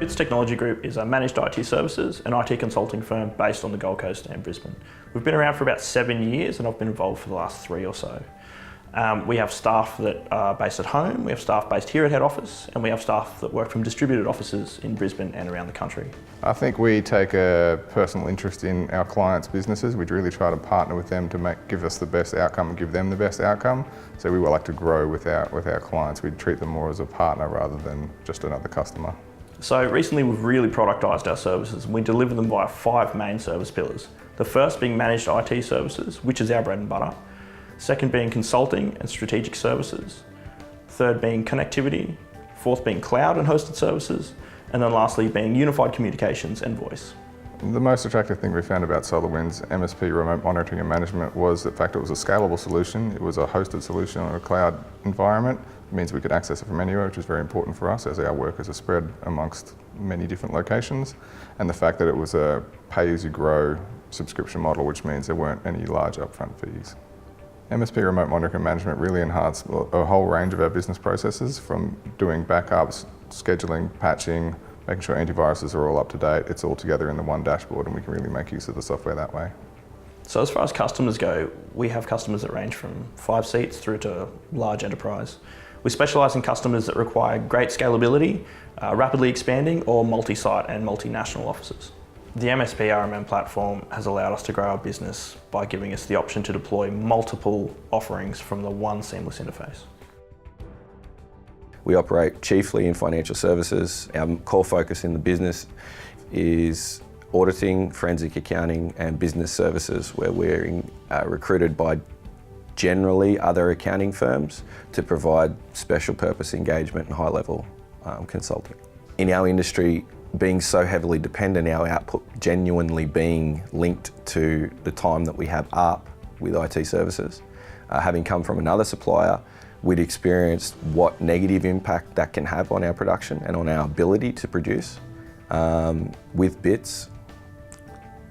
Bits Technology Group is a managed IT services and IT consulting firm based on the Gold Coast and Brisbane. We've been around for about 7 years and I've been involved for the last 3 or so. We have staff that are based at home, we have staff based here at head office, and we have staff that work from distributed offices in Brisbane and around the country. I think we take a personal interest in our clients' businesses. We really try to partner with them to give us the best outcome and give them the best outcome. So we would like to grow with our clients. We treat them more as a partner rather than just another customer. So recently we've really productised our services and we deliver them via 5 main service pillars. The first being managed IT services, which is our bread and butter. Second being consulting and strategic services. Third being connectivity. Fourth being cloud and hosted services. And then lastly being unified communications and voice. The most attractive thing we found about SolarWinds MSP remote monitoring and management was the fact it was a scalable solution. It was a hosted solution on a cloud environment. It means we could access it from anywhere, which is very important for us as our workers are spread amongst many different locations. And the fact that it was a pay-as-you-grow subscription model, which means there weren't any large upfront fees. MSP remote monitoring and management really enhanced a whole range of our business processes, from doing backups, scheduling, patching, making sure antiviruses are all up to date. It's all together in the one dashboard and we can really make use of the software that way. So as far as customers go, we have customers that range from 5 seats through to large enterprise. We specialise in customers that require great scalability, rapidly expanding or multi-site and multinational offices. The MSP RMM platform has allowed us to grow our business by giving us the option to deploy multiple offerings from the one seamless interface. We operate chiefly in financial services. Our core focus in the business is auditing, forensic accounting and business services, where we're recruited by generally other accounting firms to provide special purpose engagement and high level consulting. In our industry, being so heavily dependent, our output genuinely being linked to the time that we have up with IT services, having come from another supplier, we'd experienced what negative impact that can have on our production and on our ability to produce. With Bits,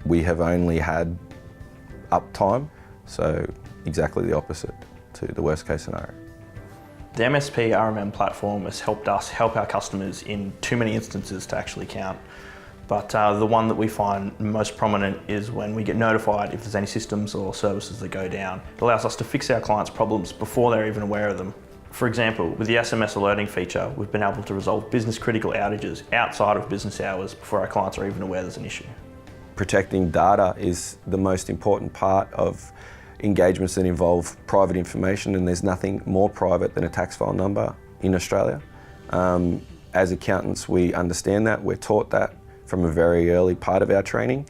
we have only had uptime, so exactly the opposite to the worst case scenario. The MSP RMM platform has helped us help our customers in too many instances to actually count. But the one that we find most prominent is when we get notified if there's any systems or services that go down. It allows us to fix our clients' problems before they're even aware of them. For example, with the SMS alerting feature, we've been able to resolve business critical outages outside of business hours before our clients are even aware there's an issue. Protecting data is the most important part of engagements that involve private information, and there's nothing more private than a tax file number in Australia. As accountants, we understand that, we're taught that from a very early part of our training,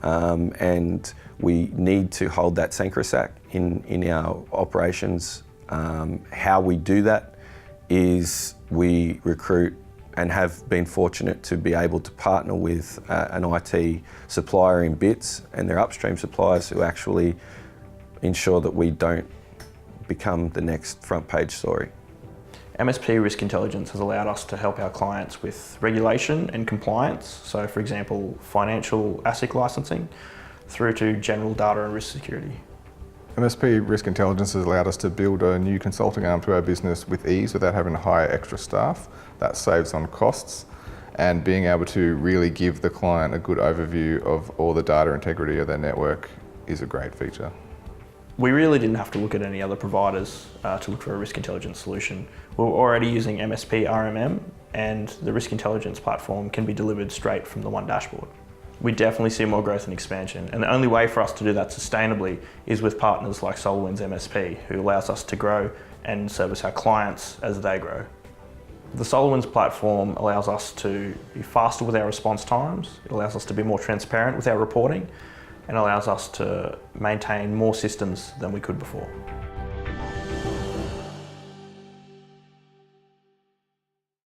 and we need to hold that sacrosanct in our operations. How we do that is we recruit and have been fortunate to be able to partner with an IT supplier in Bits and their upstream suppliers who actually ensure that we don't become the next front page story. MSP Risk Intelligence has allowed us to help our clients with regulation and compliance, so for example financial ASIC licensing, through to general data and risk security. MSP Risk Intelligence has allowed us to build a new consulting arm to our business with ease without having to hire extra staff. That saves on costs, and being able to really give the client a good overview of all the data integrity of their network is a great feature. We really didn't have to look at any other providers to look for a risk intelligence solution. We were already using MSP RMM, and the risk intelligence platform can be delivered straight from the one dashboard. We definitely see more growth and expansion, and the only way for us to do that sustainably is with partners like SolarWinds MSP, who allows us to grow and service our clients as they grow. The SolarWinds platform allows us to be faster with our response times, it allows us to be more transparent with our reporting, and allows us to maintain more systems than we could before.